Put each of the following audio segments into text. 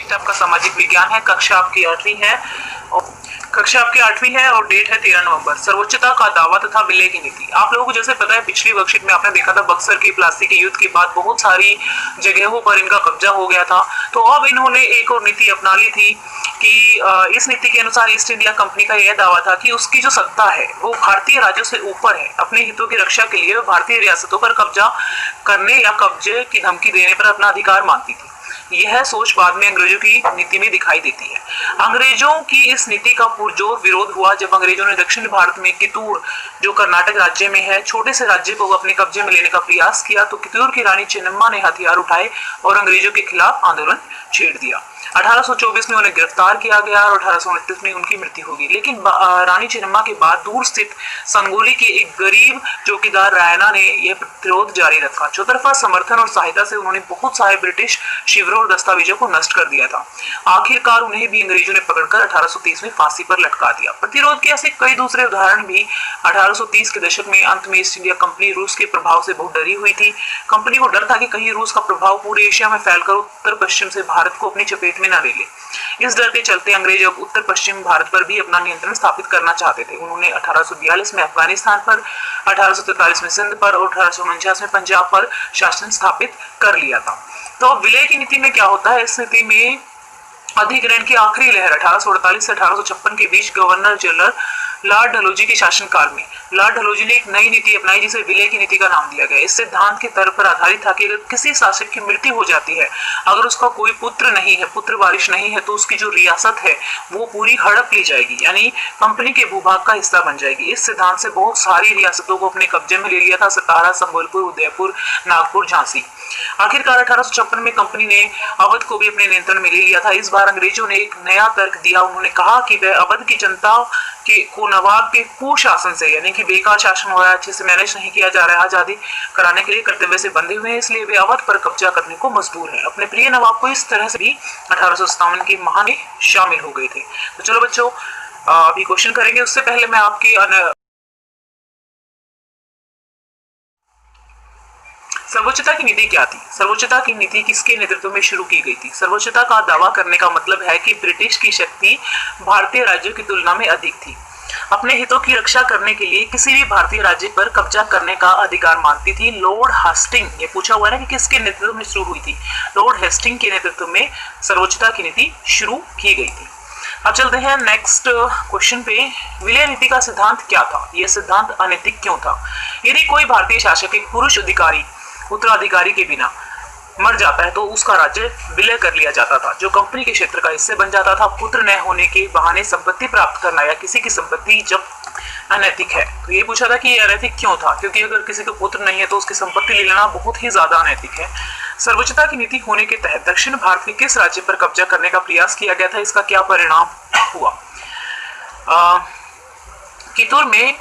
Subject आपका सामाजिक विज्ञान है, कक्षा आपकी 8वीं है और डेट है 13 नवंबर। सर्वोच्चता का दावा तथा विलय की नीति। आप लोगों को जैसे पता है पिछली वर्कशीट में आपने देखा था बक्सर की प्लास्टिक के युद्ध के बाद बहुत सारी जगहों पर इनका कब्जा हो गया था, तो अब इन्होंने एक और नीति अपना ली थी कि इस नीति के अनुसार ईस्ट इंडिया कंपनी का यह दावा था कि उसकी जो सत्ता है वो भारतीय राज्यों से ऊपर है। अपने हितों की रक्षा के लिए भारतीय रियासतों पर कब्जा करने या कब्जे की धमकी देने पर अपना अधिकार मानती थी। यह सोच बाद में अंग्रेजों की नीति में दिखाई देती है। अंग्रेजों की इस नीति का पुरजोर विरोध हुआ जब अंग्रेजों ने दक्षिण भारत में कितूर, जो कर्नाटक राज्य में है, छोटे से राज्य को अपने कब्जे में लेने का प्रयास किया, तो कितूर की रानी चेन्नम्मा ने हथियार उठाए और अंग्रेजों के खिलाफ आंदोलन छेड़ दिया। 1824 में उन्हें गिरफ्तार किया गया और 1829 में उनकी मृत्यु होगी। लेकिन रानी चेन्नम्मा के बाद दूर स्थित संगोली के एक गरीब चौकीदार रायना ने यह प्रतिरोध जारी रखा। चौतरफा समर्थन और सहायता से उन्होंने बहुत सारे ब्रिटिश शिविरों और दस्तावेजों को नष्ट कर दिया था। आखिरकार उन्हें भी अंग्रेजों ने पकड़कर 1830 में फांसी पर लटका दिया। प्रतिरोध के ऐसे कई दूसरे उदाहरण भी। 1830 के दशक में अंत में ईस्ट इंडिया कंपनी रूस के प्रभाव से बहुत डरी हुई थी। कंपनी को डर था कि कहीं रूस का प्रभाव पूरे एशिया में फैलकर उत्तर पश्चिम से भारत को अपनी चपेट में न ले ले। इस डर के चलते अंग्रेज अब उत्तर पश्चिम भारत पर भी अपना नियंत्रण स्थापित करना चाहते थे। उन्होंने 1842 में अफगानिस्तान पर, 1843 में सिंध पर और 1849 में पंजाब पर शासन स्थापित कर लिया था। तो विलय की नीति में क्या होता है? इस नीति में अधिग्रहण की आखिरी लहर 1848 से 1856 के बीच गवर्नर जनरल लॉर्ड डलहौजी के शासनकाल में लॉर्ड डलहौजी ने एक नई नीति अपनाई जिसे विलय की नीति का नाम दिया गया। इस सिद्धांत के तर्क पर आधारित था कि अगर किसी शासक की मृत्यु हो जाती है, अगर उसका कोई पुत्र नहीं है, पुत्र वारिश नहीं है, तो उसकी जो रियासत है वो पूरी हड़प ली जाएगी, यानी कंपनी के भूभाग का हिस्सा बन जाएगी। इस सिद्धांत से बहुत सारी रियासतों को अपने कब्जे में ले लिया था, सतारा, संबलपुर, उदयपुर, नागपुर, झांसी। आखिरकार 1856 में कंपनी ने अवध को भी अपने नियंत्रण में ले लिया था। इस बार अंग्रेजों ने एक नया तर्क दिया। उन्होंने कहा कि वह अवध की जनता को नवाब के कुशासन से, यानी कि बेकार शासन हो रहा है, अच्छे से मैनेज नहीं किया जा रहा है, आजादी कराने के लिए कर्तव्य से बंधे हुए हैं, इसलिए वे अवध पर कब्जा करने को मजबूर हैं। अपने प्रिय नवाब को इस तरह से भी 1857 के महान में शामिल हो गए थे। तो चलो बच्चों, अभी क्वेश्चन करेंगे। उससे पहले मैं आपकी सर्वोच्चता की नीति क्या थी? सर्वोच्चता की नीति किसके नेतृत्व में शुरू की गई थी? सर्वोच्चता का दावा करने का मतलब है कि ब्रिटिश की शक्ति भारतीय राज्यों की तुलना में अधिक थी। अपने हितों की रक्षा करने के लिए किसी भी भारतीय राज्य पर कब्जा करने का अधिकार मानती थी। लॉर्ड हेस्टिंग, ये पूछा हुआ है ना कि किसके नेतृत्व में शुरू हुई थी? लॉर्ड हेस्टिंग के नेतृत्व में सर्वोच्चता की नीति शुरू की गई थी। अब चलते हैं नेक्स्ट क्वेश्चन पे। विलय नीति का सिद्धांत क्या था? यह सिद्धांत अनैतिक क्यों था? यदि कोई भारतीय शासक एक पुरुष उत्तराधिकारी के बिना मर जाता है तो उसका राज्य विलय कर लिया जाता था, जो कंपनी के क्षेत्र का हिस्से बन जाता था। पुत्र न होने के बहाने संपत्ति प्राप्त करना या किसी की संपत्ति जब्त अनैतिक है। तो ये पूछा था कि ये अनैतिक क्यों था? क्योंकि अगर किसी को पुत्र नहीं है तो उसकी संपत्ति ले लेना बहुत ही ज्यादा अनैतिक है। सर्वोच्चता की नीति होने के तहत दक्षिण भारत के किस राज्य पर कब्जा करने का प्रयास किया गया था? इसका क्या परिणाम हुआ? कितूर में,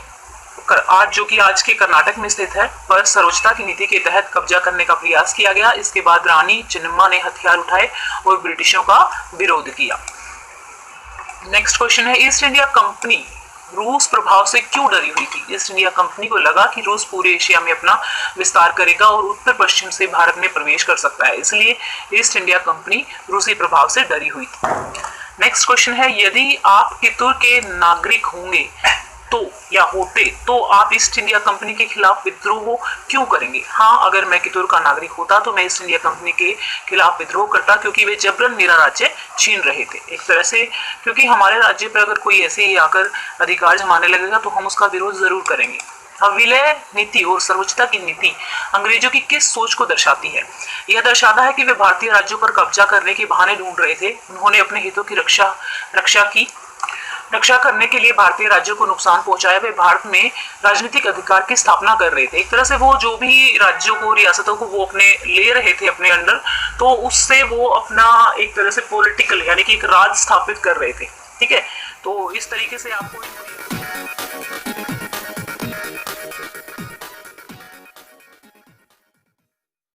आज जो कि आज के कर्नाटक में स्थित है, पर सर्वोच्चता की नीति के तहत कब्जा करने का प्रयास किया गया। इसके बाद रानी चेन्नम्मा ने हथियार उठाए और ब्रिटिशों का विरोध किया। नेक्स्ट क्वेश्चन है, ईस्ट इंडिया कंपनी रूस प्रभाव से क्यों डरी हुई थी? ईस्ट इंडिया कंपनी को लगा कि रूस पूरे एशिया में अपना विस्तार करेगा और उत्तर पश्चिम से भारत में प्रवेश कर सकता है, इसलिए ईस्ट इंडिया कंपनी रूसी प्रभाव से डरी हुई थी। नेक्स्ट क्वेश्चन है, यदि आप कितूर के नागरिक होंगे या होते तो आप ईस्ट इंडिया कंपनी के खिलाफ विद्रोह क्यों करेंगे? हाँ, अगर मैं कितूर का नागरिक होता तो मैं ईस्ट इंडिया कंपनी के खिलाफ विद्रोह करता, क्योंकि वे जबरन मेरा राज्य छीन रहे थे एक तरह से। क्योंकि हमारे राज्य पर अगर कोई ऐसे ही आकर अधिकार जमाने लगेगा तो हम उसका विरोध जरूर करेंगे। अब विलय नीति और सर्वोच्चता की नीति अंग्रेजों की किस सोच को दर्शाती है? यह दर्शाता है कि वे भारतीय राज्यों पर कब्जा करने के बहाने ढूंढ रहे थे। उन्होंने अपने हितों की रक्षा करने के लिए भारतीय राज्यों को नुकसान पहुंचाया। वे भारत में राजनीतिक अधिकार की स्थापना कर रहे थे। एक तरह से वो जो भी राज्यों को, रियासतों को वो अपने ले रहे थे अपने अंडर, तो उससे वो अपना एक तरह से पॉलिटिकल, यानी कि एक राज स्थापित कर रहे थे। ठीक है, तो इस तरीके से आपको